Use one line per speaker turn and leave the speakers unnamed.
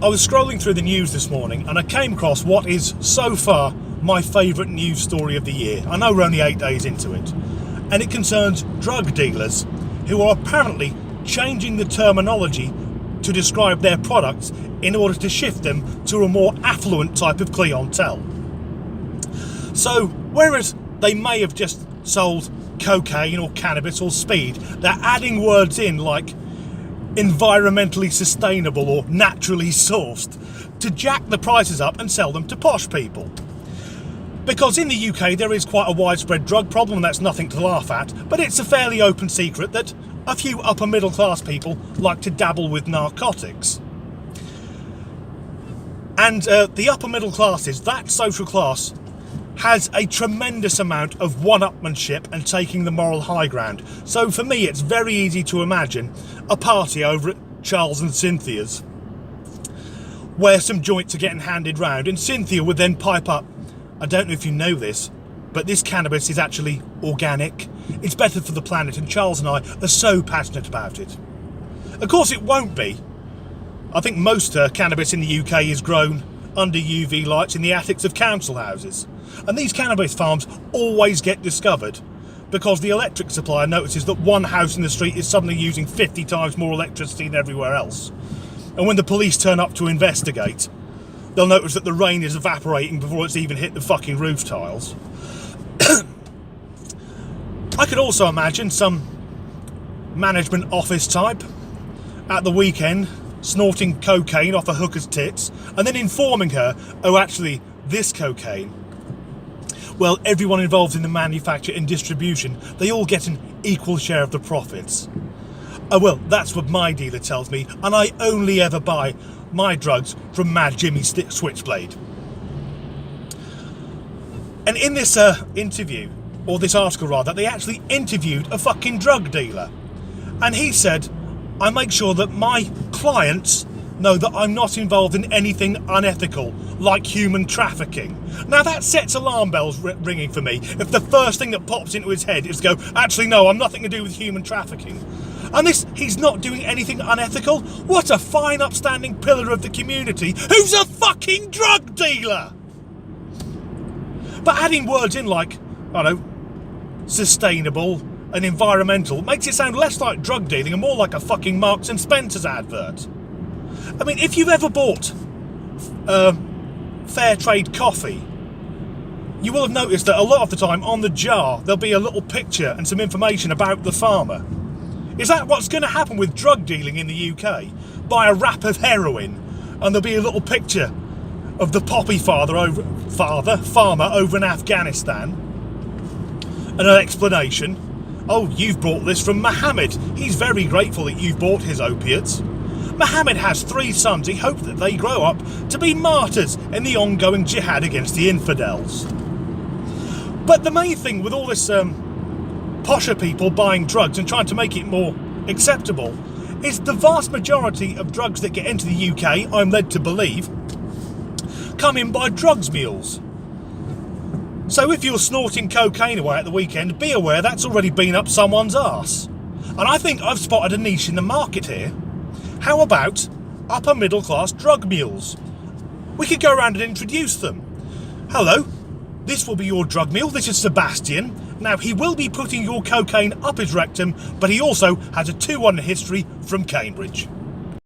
I was scrolling through the news this morning and I came across what is so far my favourite news story of the year. I know we're only 8 days into it. And it concerns drug dealers who are apparently changing the terminology to describe their products in order to shift them to a more affluent type of clientele. So, whereas they may have just sold cocaine or cannabis or speed, they're adding words in like environmentally sustainable or naturally sourced to jack the prices up and sell them to posh people. Because in the UK there is quite a widespread drug problem, and that's nothing to laugh at, but it's a fairly open secret that a few upper middle class people like to dabble with narcotics. And the upper middle classes, that social class, has a tremendous amount of one-upmanship and taking the moral high ground. So for me, it's very easy to imagine a party over at Charles and Cynthia's where some joints are getting handed round, and Cynthia would then pipe up, I don't know if you know this, but this cannabis is actually organic. It's better for the planet, and Charles and I are so passionate about it. Of course it won't be. I think most cannabis in the UK is grown under UV lights in the attics of council houses. And these cannabis farms always get discovered because the electric supplier notices that one house in the street is suddenly using 50 times more electricity than everywhere else. And when the police turn up to investigate, they'll notice that the rain is evaporating before it's even hit the fucking roof tiles. I could also imagine some management office type at the weekend snorting cocaine off a hooker's tits and then informing her, oh actually, this cocaine, well, everyone involved in the manufacture and distribution, they all get an equal share of the profits. Oh well, that's what my dealer tells me, and I only ever buy my drugs from Mad Jimmy Switchblade. And in this interview, or this article rather, they actually interviewed a fucking drug dealer. And he said, I make sure that my clients know that I'm not involved in anything unethical, like human trafficking. Now that sets alarm bells ringing for me, if the first thing that pops into his head is to go, actually no, I'm nothing to do with human trafficking. And this, he's not doing anything unethical? What a fine upstanding pillar of the community who's a fucking drug dealer! But adding words in like, I don't know, sustainable and environmental makes it sound less like drug dealing and more like a fucking Marks and Spencer's advert. I mean, if you've ever bought fair trade coffee, you will have noticed that a lot of the time on the jar there'll be a little picture and some information about the farmer. Is that what's going to happen with drug dealing in the UK? Buy a wrap of heroin and there'll be a little picture of the poppy farmer over in Afghanistan and an explanation. Oh, you've bought this from Mohammed. He's very grateful that you've bought his opiates. Mohammed has 3 sons. He hopes that they grow up to be martyrs in the ongoing jihad against the infidels. But the main thing with all this posher people buying drugs and trying to make it more acceptable is the vast majority of drugs that get into the UK, I'm led to believe, come in by drugs mules. So if you're snorting cocaine away at the weekend, be aware that's already been up someone's arse. And I think I've spotted a niche in the market here. How about upper middle class drug mules? We could go around and introduce them. Hello, this will be your drug mule. This is Sebastian. Now he will be putting your cocaine up his rectum, but he also has a 2-1 history from Cambridge.